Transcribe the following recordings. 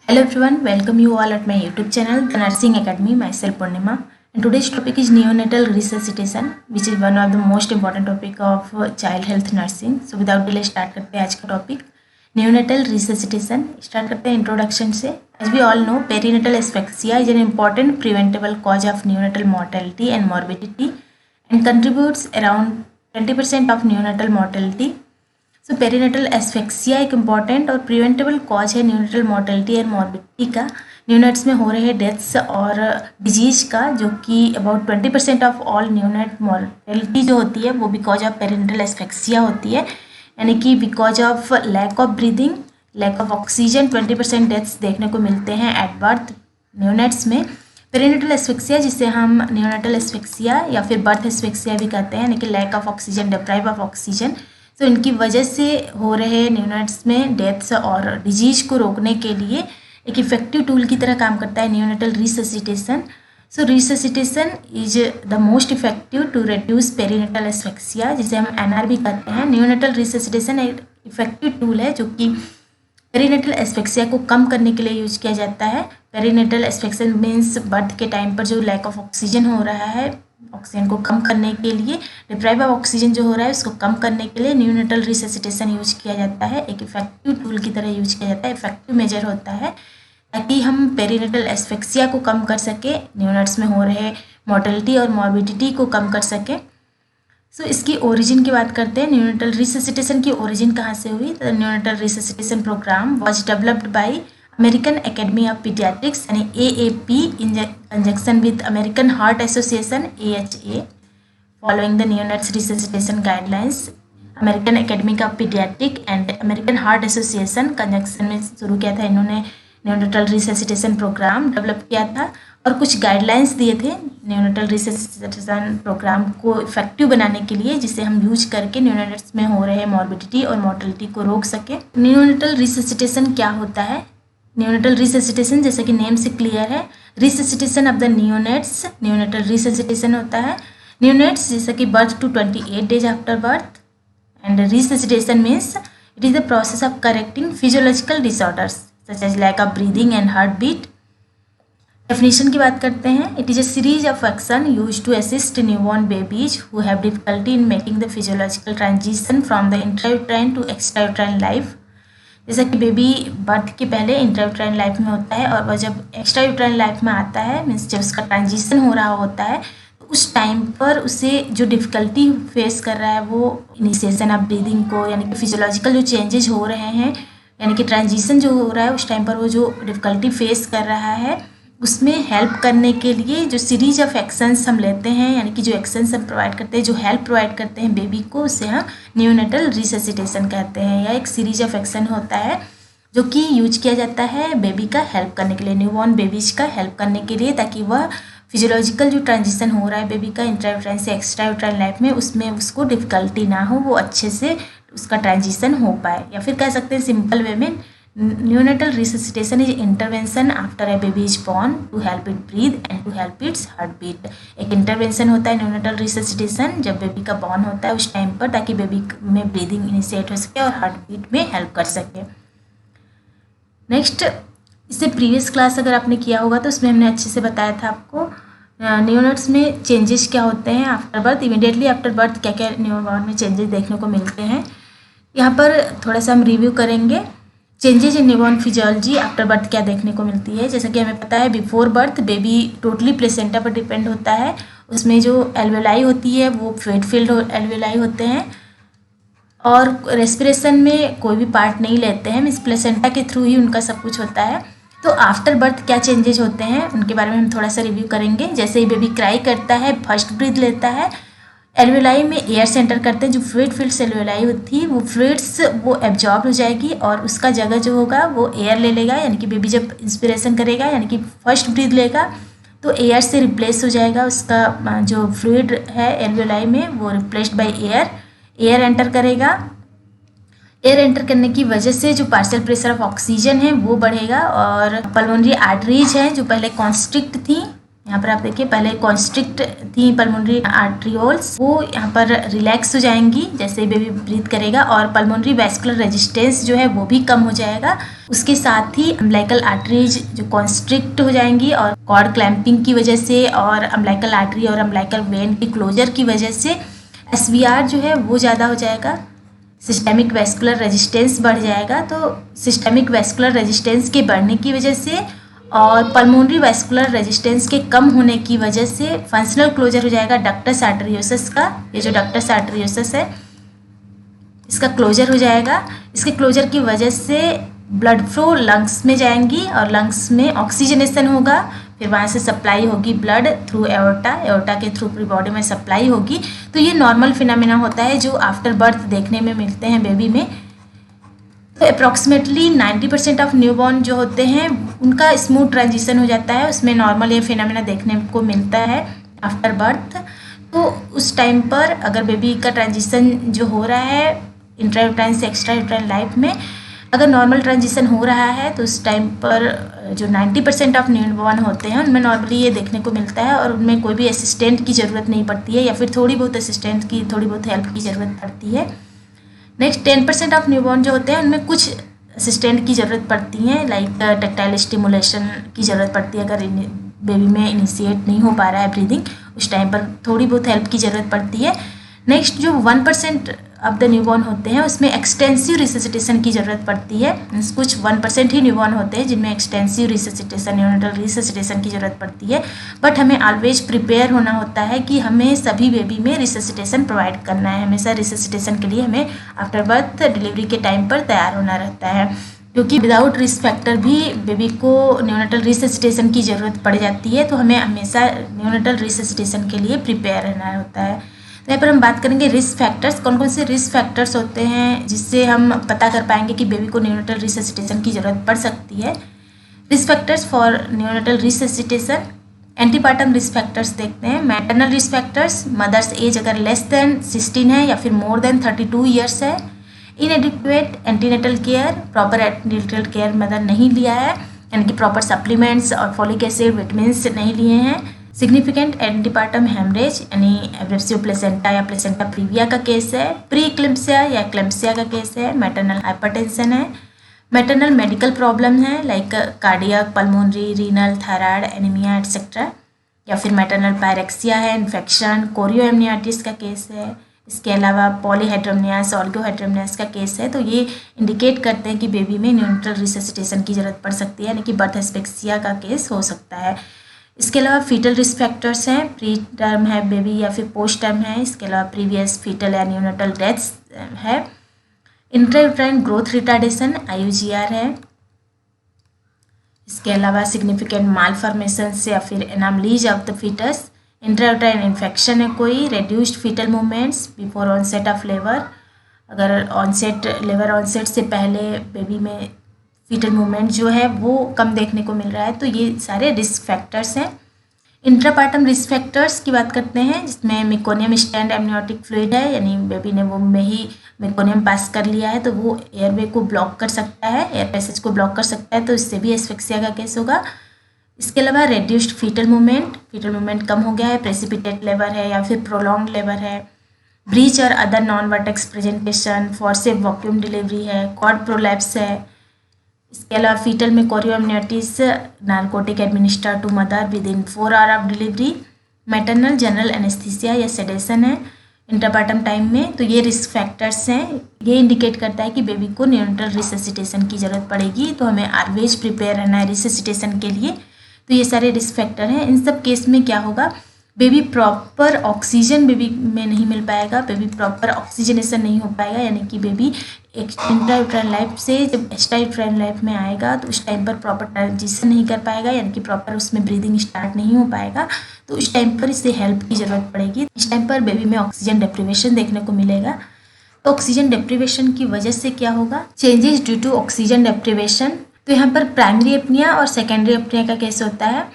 Hello everyone, welcome you all at my YouTube channel, The Nursing Academy. Myself Purnima, and today's topic is neonatal resuscitation, which is one of the most important topic of child health nursing. So without delay start करते हैं आज का topic neonatal resuscitation. Start करते हैं introduction से. As we all know, perinatal asphyxia is an important preventable cause of neonatal mortality and morbidity, and contributes around 20% of neonatal mortality. So perinatal asphyxia एक important और preventable cause है neonatal mortality and morbidity का, neonates में हो रहे deaths और disease का, जो कि about 20% of all neonate mortality जो होती है वो बिकॉज ऑफ पेरीनेटल एस्फेक्सिया होती है, यानी कि because of lack of breathing, lack of oxygen 20% deaths देखने को मिलते हैं एट बर्थ न्यूनेट्स में. पेरीनेटल एस्फेक्सिया जिसे हम न्यूनेटल एस्फेक्सिया या फिर बर्थ एस्फेक्सिया भी कहते हैं, यानी कि lack of oxygen, deprive of oxygen. तो इनकी वजह से हो रहे न्यूनेट्स में डेथ्स और डिजीज को रोकने के लिए एक इफेक्टिव टूल की तरह काम करता है neonatal resuscitation. So resuscitation is the most effective to reduce perinatal asphyxia, जिसे हम एनआर भी कहते हैं. न्यूनेटल रिससिटेशन एक इफेक्टिव टूल है जो कि पेरीनेटल एस्फेक्सिया को कम करने के लिए यूज किया जाता है. पेरीनेटल एस्फेक्सिया मीन्स बर्थ के टाइम पर जो लैक ऑफ ऑक्सीजन हो रहा है, ऑक्सीजन को कम करने के लिए, डिप्राइव ऑफ ऑक्सीजन जो हो रहा है उसको कम करने के लिए न्यूनेटल रिससिटेशन यूज किया जाता है. एक इफेक्टिव टूल की तरह यूज किया जाता है, इफेक्टिव मेजर होता है ताकि हम पेरीनेटल एस्फेक्सिया को कम कर सके, न्यूनेट्स में हो रहे मॉर्टेलिटी और मॉर्बिडिटी को कम कर सके. सो इसकी ओरिजिन की बात करते हैं. न्यूनेटल रिससिटेशन की ओरिजिन कहाँ से हुई? The neonatal resuscitation program was developed by American Academy of Pediatrics यानी AAP in conjunction with American Heart Association AHA following the neonates resuscitation guidelines. American Academy of Pediatrics and American Heart Association conjunction में शुरू किया था इन्होंने neonatal resuscitation programme develop किया था और कुछ गाइडलाइंस दिए थे न्यूनेटल रिससिटेशन प्रोग्राम को इफेक्टिव बनाने के लिए, जिसे हम यूज करके न्यूनेट्स में हो रहे मॉर्बिडिटी और मॉर्टेलिटी को रोक सके. न्यूनेटल रिससिटेशन क्या होता है? न्यूनेटल रिससिटेशन जैसे कि नेम से क्लियर है, resuscitation of the neonates. Neonatal resuscitation होता है न्यूनेट्स जैसे कि birth to 28 days after birth, and resuscitation means it is the process of correcting physiological disorders such as lack of breathing and heart beat. Definition की बात करते हैं. It is a series of action use to assist newborn babies who have difficulty in making the physiological transition from the intrauterine to extrauterine life. जैसा कि baby birth के पहले intrauterine life में होता है और वह जब एक्स्ट्रायूट्राइन लाइफ में आता है, मीन्स जब उसका ट्रांजिशन हो रहा होता है, तो उस टाइम पर उसे जो डिफ़िकल्टी फेस कर रहा है वो इनिशिएशन ऑफ ब्रीदिंग को, यानी कि फिजियोलॉजिकल जो चेंजेस हो रहे हैं, यानी कि ट्रांजिशन जो हो रहा है उस टाइम पर वो जो डिफ़िकल्टी फेस कर रहा है उसमें हेल्प करने के लिए जो सीरीज ऑफ एक्शंस हम लेते हैं, यानी कि जो एक्शंस हम प्रोवाइड करते हैं, जो हेल्प प्रोवाइड करते हैं बेबी को, उसे हम न्यूनेटल रिससिटेशन कहते हैं. या एक सीरीज ऑफ एक्शन होता है जो कि यूज किया जाता है बेबी का हेल्प करने के लिए, न्यूबॉर्न बेबीज का हेल्प करने के लिए, ताकि वह फिजियोलॉजिकल जो ट्रांजिशन हो रहा है बेबी का इंट्रायूट्राइन से एक्स्ट्रायूट्राइन लाइफ में, उसमें उसको डिफ़िकल्टी ना हो, वो अच्छे से उसका ट्रांजिशन हो पाए. या फिर कह सकते हैं सिंपल वे में, neonatal resuscitation is intervention after a baby is born to help it breathe and to help its heartbeat. एक इंटरवेंशन होता है न्यूनेटल रिससिटेशन जब बेबी का बॉर्न होता है उस टाइम पर, ताकि बेबी में ब्रीदिंग इनिशिएट हो सके और हार्ट बीट में हेल्प कर सके. नेक्स्ट, इससे प्रीवियस क्लास अगर आपने किया होगा तो उसमें हमने अच्छे से बताया था आपको न्यूनेट्स में चेंजेस क्या होते हैं after birth, immediately after birth क्या क्या न्यूबॉर्न में चेंजेस देखने को मिलते हैं. यहाँ पर थोड़ा सा हम रिव्यू करेंगे. Changes in newborn physiology after birth क्या देखने को मिलती है. जैसा कि हमें पता है before birth baby totally placenta पर डिपेंड होता है. उसमें जो एल्वेलाई होती है वो फेट फिल्ड एल्वेलाई होते हैं और रेस्पिरेशन में कोई भी पार्ट नहीं लेते हैं, मीन्स प्लेसेंटा के थ्रू ही उनका सब कुछ होता है. तो आफ्टर बर्थ क्या चेंजेज होते हैं उनके बारे में हम थोड़ा सा रिव्यू करेंगे. जैसे ही बेबी क्राई करता है, फर्स्ट ब्रीथ लेता है, एल्वेलाई में एयर सेंटर करते हैं, जो फ्लूइड फिल्ड एल्वेलाई थी वो फ्लूइड्स वो एब्जॉर्ब हो जाएगी और उसका जगह जो होगा वो एयर ले लेगा, यानी कि बेबी जब इंस्पिरेशन करेगा, यानी कि फर्स्ट ब्रीथ लेगा तो एयर से रिप्लेस हो जाएगा, उसका जो फ्लूइड है एल्वेलाई में वो replaced by air. Air enter करेगा, एयर एंटर करने की वजह से जो पार्शियल प्रेशर ऑफ ऑक्सीजन है वो बढ़ेगा और पल्मोनरी आर्टरीज हैं जो पहले कॉन्स्ट्रिक्ट थी यहाँ पर आप देखिए पहले कॉन्स्ट्रिक्ट थी पल्मोनरी आर्ट्रियोल्स, वो यहाँ पर रिलैक्स हो जाएंगी जैसे बेबी ब्रीथ करेगा, और पल्मोनरी वैस्कुलर रेजिस्टेंस जो है वो भी कम हो जाएगा। उसके साथ ही अम्बिलिकल आर्टरीज जो कॉन्स्ट्रिक्ट हो जाएंगी और कॉर्ड क्लैंपिंग की वजह से और अम्बिलिकल आर्टरी और अम्बिलिकल वेन की क्लोजर की वजह से SVR जो है वो ज़्यादा हो जाएगा, सिस्टेमिक वैस्कुलर रेजिस्टेंस बढ़ जाएगा। तो सिस्टेमिक वैस्कुलर रेजिस्टेंस के बढ़ने की वजह से और पल्मोनरी वैस्कुलर रेजिस्टेंस के कम होने की वजह से फंक्शनल क्लोजर हो जाएगा डक्टस आर्टेरियोसस का। ये जो डक्टस आर्टेरियोसस है इसका क्लोजर हो जाएगा। इसके क्लोजर की वजह से ब्लड फ्लो लंग्स में जाएंगी और लंग्स में ऑक्सीजनेशन होगा, फिर वहाँ से सप्लाई होगी ब्लड थ्रू एओर्टा, एओर्टा के थ्रू पूरी बॉडी में सप्लाई होगी। तो ये नॉर्मल फिनोमेना होता है जो आफ्टर बर्थ देखने में मिलते हैं बेबी में। तो अप्रॉक्सीमेटली 90% ऑफ न्यूबॉर्न जो होते हैं उनका स्मूथ ट्रांजिशन हो जाता है, उसमें नॉर्मल ये फिनोमेना देखने को मिलता है आफ्टर बर्थ। तो उस टाइम पर अगर बेबी का ट्रांजिशन जो हो रहा है इंट्रायूट्राइन से एक्स्ट्रायूट्राइन लाइफ में, अगर नॉर्मल ट्रांजिशन हो रहा है तो उस टाइम पर जो 90% ऑफ न्यूबॉर्न होते हैं उनमें नॉर्मली ये देखने को मिलता है और उनमें कोई भी असिस्टेंट की ज़रूरत नहीं पड़ती है, या फिर थोड़ी बहुत असिस्टेंट की थोड़ी बहुत हेल्प की ज़रूरत पड़ती है। नेक्स्ट 10% ऑफ न्यूबॉर्न जो होते हैं उनमें कुछ असिस्टेंट की ज़रूरत पड़ती है, लाइक टैक्टाइल स्टिमुलेशन की ज़रूरत पड़ती है। अगर बेबी में इनिशिएट नहीं हो पा रहा है ब्रीदिंग, उस टाइम पर थोड़ी बहुत हेल्प की ज़रूरत पड़ती है। नेक्स्ट जो 1% ऑफ द न्यूबॉर्न होते हैं उसमें एक्सटेंसिव रिससिटेशन की ज़रूरत पड़ती है। कुछ 1% ही न्यूबॉर्न होते हैं जिनमें एक्सटेंसिव रिससिटेशन, न्यूनेटल रिससिटेशन की ज़रूरत पड़ती है। बट हमें ऑलवेज प्रिपेयर होना होता है कि हमें सभी बेबी में रिससिटेशन प्रोवाइड करना है। हमेशा रिससिटेशन के लिए हमें आफ्टर बर्थ डिलीवरी के टाइम पर तैयार होना रहता है, क्योंकि विदाउट रिस्क फैक्टर भी बेबी को न्यूनेटल रिससिटेशन की ज़रूरत पड़ जाती है। तो हमें हमेशा न्यूनेटल रिससिटेशन के लिए प्रिपेयर रहना होता है। तो यहाँ पर हम बात करेंगे रिस्क फैक्टर्स, कौन कौन से रिस्क फैक्टर्स होते हैं जिससे हम पता कर पाएंगे कि बेबी को न्यूनेटल रिससिटेशन की ज़रूरत पड़ सकती है। Risk factors for neonatal resuscitation, antepartum risk factors देखते हैं। Maternal risk factors, mother's age अगर लेस देन 16 है या फिर मोर देन 32 ईयर्स है। Inadequate antenatal care, proper antenatal care mother नहीं लिया है, यानी कि प्रॉपर सप्लीमेंट्स और फॉलिक एसिड विटामिन्स नहीं लिए हैं। सिग्निफिकेंट एंटीपार्टम हेमरेज यानी एब्रेसिव प्लेसेंटा या प्लेसेंटा प्रीविया का केस है। प्री क्लिम्पसिया या क्लिम्पसिया का केस है। मैटरनल हाइपरटेंशन है। मैटरनल मेडिकल प्रॉब्लम है like cardiac, pulmonary, renal, thyroid, anaemia etcetera, या फिर मैटरनल पायरेक्सिया है, इन्फेक्शन, कोरियोएमनियाटिस का केस है। इसके अलावा पॉलीहाइड्रोमनियास, ऑलिगोहाइड्रोमनियास का केस है। तो ये इंडिकेट करते हैं कि बेबी में न्यूनेटल रिससिटेशन की ज़रूरत पड़ सकती है, यानी कि बर्थ एस्फिक्सिया का केस हो सकता है। इसके अलावा फीटल रिस्क फैक्टर्स हैं, प्री टर्म है बेबी या फिर पोस्ट टर्म है। इसके अलावा प्रीवियस फीटल या न्यूनेटल डेथ्स है। इंट्रायूट्राइन ग्रोथ रिटार्डेशन IUGR है। इसके अलावा सिग्निफिकेंट मालफॉर्मेशंस या फिर anomalies of the fetus. Intrauterine infection है कोई, reduced fetal movements before onset of labour, अगर लेबर ऑनसेट से पहले बेबी में फीटल मूवमेंट जो है वो कम देखने को मिल रहा है। तो ये सारे रिस्क फैक्टर्स हैं। इंट्रापार्टम रिस्क फैक्टर्स की बात करते हैं, जिसमें मेकोनियम स्टैंड एमनियोटिक फ्लूइड है, यानी बेबी ने वो में ही मेकोनियम पास कर लिया है तो वो एयरवे को ब्लॉक कर सकता है, एयर पैसेज को ब्लॉक कर सकता है, तो इससे भी एस्फिक्सिया का केस होगा। इसके अलावा रेड्यूस्ड फीटल मूवमेंट कम हो गया है, प्रेसिपिटेट लेबर है या फिर प्रोलॉन्ग लेबर है। ब्रीच और other non vertex presentation, forcep vacuum delivery है, कॉर्ड प्रोलैप्स है। इसके अलावा फीटल में chorioamnionitis, narcotic administer to mother within 4 hour of delivery. Maternal general anaesthesia या सेडेशन है इंटरपार्टम टाइम में। तो ये रिस्क फैक्टर्स हैं, ये इंडिकेट करता है कि बेबी को न्यूनेटल रिससिटेशन की ज़रूरत पड़ेगी, तो हमें ऑलवेज प्रिपेयर रहना है रिससिटेशन के लिए। तो ये सारे रिस्क फैक्टर हैं। इन सब केस में क्या होगा, बेबी प्रॉपर ऑक्सीजन बेबी में नहीं मिल पाएगा, बेबी प्रॉपर ऑक्सीजनेशन नहीं हो पाएगा, यानी कि बेबी एक इंट्रायूट्राइन लाइफ से जब एक्स्ट्रायूट्राइन लाइफ में आएगा तो उस टाइम पर प्रॉपर ट्रांजिशन नहीं कर पाएगा, यानी कि प्रॉपर उसमें ब्रीदिंग स्टार्ट नहीं हो पाएगा। तो उस टाइम पर इसे हेल्प की ज़रूरत पड़ेगी। इस टाइम पर बेबी में ऑक्सीजन डिप्रीवेशन देखने को मिलेगा। तो ऑक्सीजन डिप्रीवेशन की वजह से क्या होगा, changes due to oxygen deprivation. तो यहाँ पर प्राइमरी एपनिया और सेकेंडरी एपनिया का केस होता है।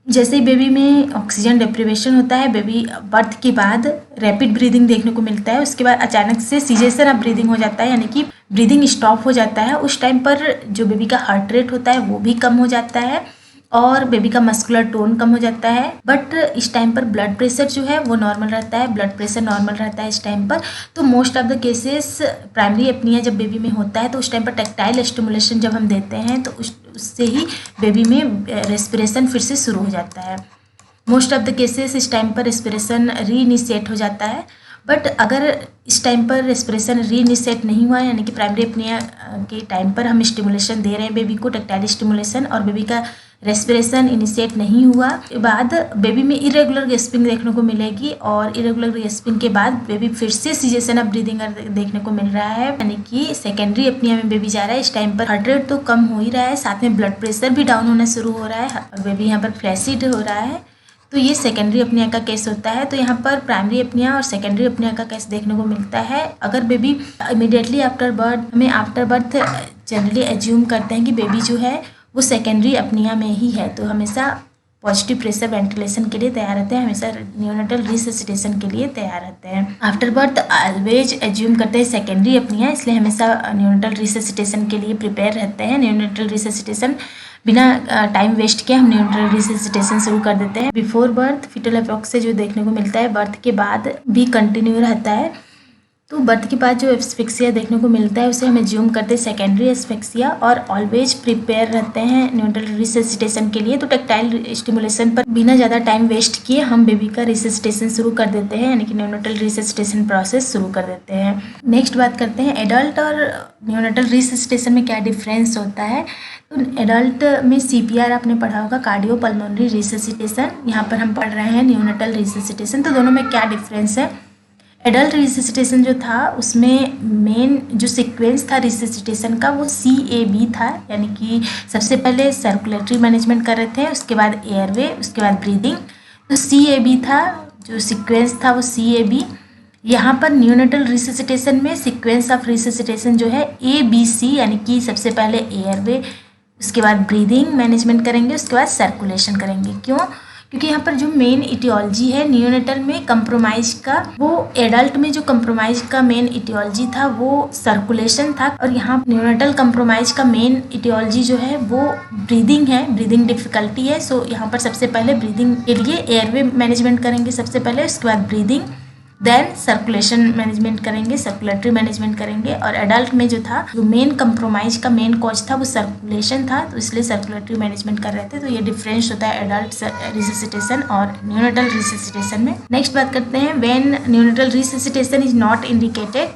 जैसे ही बेबी में ऑक्सीजन डिप्रीवेशन होता है, बेबी बर्थ के बाद रैपिड ब्रीदिंग देखने को मिलता है, उसके बाद अचानक से सीजेशन ऑफ ब्रीदिंग हो जाता है, यानी कि ब्रीदिंग स्टॉप हो जाता है। उस टाइम पर जो बेबी का हार्ट रेट होता है वो भी कम हो जाता है और बेबी का मस्कुलर टोन कम हो जाता है। बट इस टाइम पर ब्लड प्रेशर जो है वो नॉर्मल रहता है, ब्लड प्रेशर नॉर्मल रहता है इस टाइम पर। तो most of the cases primary apnoea जब बेबी में होता है तो उस टाइम पर टेक्टाइल स्टिमुलेशन जब हम देते हैं तो उससे ही बेबी में रेस्पिरेशन फिर से शुरू हो जाता है। मोस्ट ऑफ द केसेस इस टाइम पर रेस्पिरेशन रीइनिशिएट हो जाता है। बट अगर इस टाइम पर रेस्पिरेशन रीइनिशिएट नहीं हुआ है, यानी कि प्राइमरी एपनिया के टाइम पर हम स्टिमुलेशन दे रहे हैं बेबी को, टेक्टाइल स्टिमुलेशन, और बेबी का रेस्पिरेशन इनिशिएट नहीं हुआ के बाद बेबी में इरेगुलर गैस्पिंग देखने को मिलेगी, और इरेगुलर गैस्पिंग के बाद बेबी फिर से सीजेशन ऑफ ब्रीदिंग देखने को मिल रहा है, यानी कि सेकेंडरी एपनिया में बेबी जा रहा है। इस टाइम पर हार्ट रेट तो कम हो ही रहा है, साथ में ब्लड प्रेशर भी डाउन होना शुरू हो रहा है और बेबी यहाँ पर फ्लैसिड हो रहा है। तो ये सेकेंडरी एपनिया का केस होता है। तो यहाँ पर प्राइमरी एपनिया और सेकेंडरी एपनिया का केस देखने को मिलता है। अगर बेबी इमीडिएटली आफ्टर बर्थ, हमें आफ्टर बर्थ जनरली एज्यूम करते हैं कि बेबी जो है वो सेकेंडरी एपनिया में ही है, तो हमेशा पॉजिटिव प्रेशर वेंटिलेशन के लिए तैयार रहते हैं, हमेशा नियोनेटल रिससिटेशन के लिए तैयार रहते हैं। आफ्टर बर्थ ऑलवेज एज्यूम करते हैं सेकेंडरी एपनिया, इसलिए हमेशा नियोनेटल रिससिटेशन के लिए प्रिपेयर रहते हैं। नियोनेटल रिससिटेशन बिना टाइम वेस्ट किए हम नियोनेटल रिससिटेशन शुरू कर देते हैं। बिफोर बर्थ फीटल एपोक्सिया जो देखने को मिलता है बर्थ के बाद भी कंटिन्यू रहता है। तो बर्थ के बाद जो एस्फिक्सिया देखने को मिलता है उसे हम एज्यूम करते हैं सेकेंडरी एस्फिक्सिया, और ऑलवेज प्रिपेयर रहते हैं नियोनेटल रिससिटेशन के लिए। तो टेक्टाइल स्टिमुलेशन पर बिना ज़्यादा टाइम वेस्ट किए हम बेबी का रिससिटेशन शुरू कर देते हैं, यानी कि नियोनेटल रिससिटेशन प्रोसेस शुरू कर देते हैं। नेक्स्ट बात करते हैं एडल्ट और नियोनेटल रिससिटेशन में क्या डिफरेंस होता है। तो एडल्ट में CPR आपने पढ़ा होगा, कार्डियो पल्मोनरी रिससिटेशन, यहाँ पर हम पढ़ रहे हैं नियोनेटल रिससिटेशन। तो दोनों में क्या डिफरेंस है। एडल्ट रिससिटेशन जो था उसमें मेन जो सीक्वेंस था रिससिटेशन का वो CAB था, यानी कि सबसे पहले सर्कुलेटरी मैनेजमेंट कर रहे थे, उसके बाद एयरवे, उसके बाद ब्रीदिंग। तो CAB था, जो सीक्वेंस था वो CAB। यहाँ पर नियोनेटल रिससिटेशन में सीक्वेंस ऑफ रिससिटेशन जो है ABC, यानी कि सबसे पहले एयरवे, उसके बाद ब्रीदिंग मैनेजमेंट करेंगे, उसके बाद सर्कुलेशन करेंगे। क्यों? क्योंकि यहाँ पर जो मेन इटियोलॉजी है नियोनेटल में कंप्रोमाइज का, वो एडल्ट में जो कंप्रोमाइज का मेन इटियोलॉजी था वो सर्कुलेशन था, और यहाँ नियोनेटल कंप्रोमाइज का मेन इटियोलॉजी जो है वो ब्रीदिंग है, ब्रीदिंग डिफिकल्टी है। सो यहाँ पर सबसे पहले ब्रीदिंग के लिए एयरवे मैनेजमेंट करेंगे सबसे पहले, उसके बाद ब्रीदिंग, देन सर्कुलेशन मैनेजमेंट करेंगे, सर्कुलेटरी मैनेजमेंट करेंगे। और एडल्ट में जो था, जो मेन कंप्रोमाइज का मेन कॉज था वो सर्कुलेशन था, तो इसलिए सर्कुलेटरी मैनेजमेंट कर रहे थे। तो ये डिफरेंस होता है एडल्ट रिससिटेशन और नियोनेटल रिससिटेशन में। नेक्स्ट बात करते हैं when neonatal resuscitation is not indicated.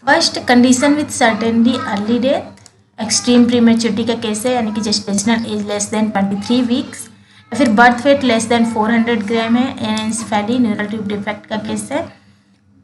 First, condition with certainty early death, extreme prematurity का केस है, यानी कि gestational age less than 23 weeks, फिर बर्थ वेट लेस देन 400 ग्राम है, एनेंसेफेली न्यूरल ट्यूब डिफेक्ट का केस है,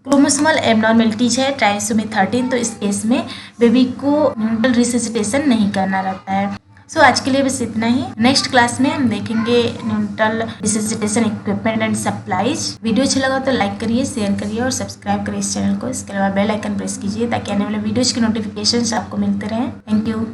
क्रोमोसोमल एबनॉर्मेलिटीज है, ट्राइसोमी 13। तो इस केस में बेबी को न्यूरल रिससिटेशन नहीं करना रहता है। सो आज के लिए बस इतना ही। नेक्स्ट क्लास में हम देखेंगे neural resuscitation equipment and supplies. Video अच्छा लगा तो लाइक करिए, शेयर करिए और सब्सक्राइब करिए इस चैनल को। इसके अलावा बेल आइकन प्रेस कीजिए ताकि आने वाले वीडियोज की नोटिफिकेशन आपको मिलते रहें। Thank you.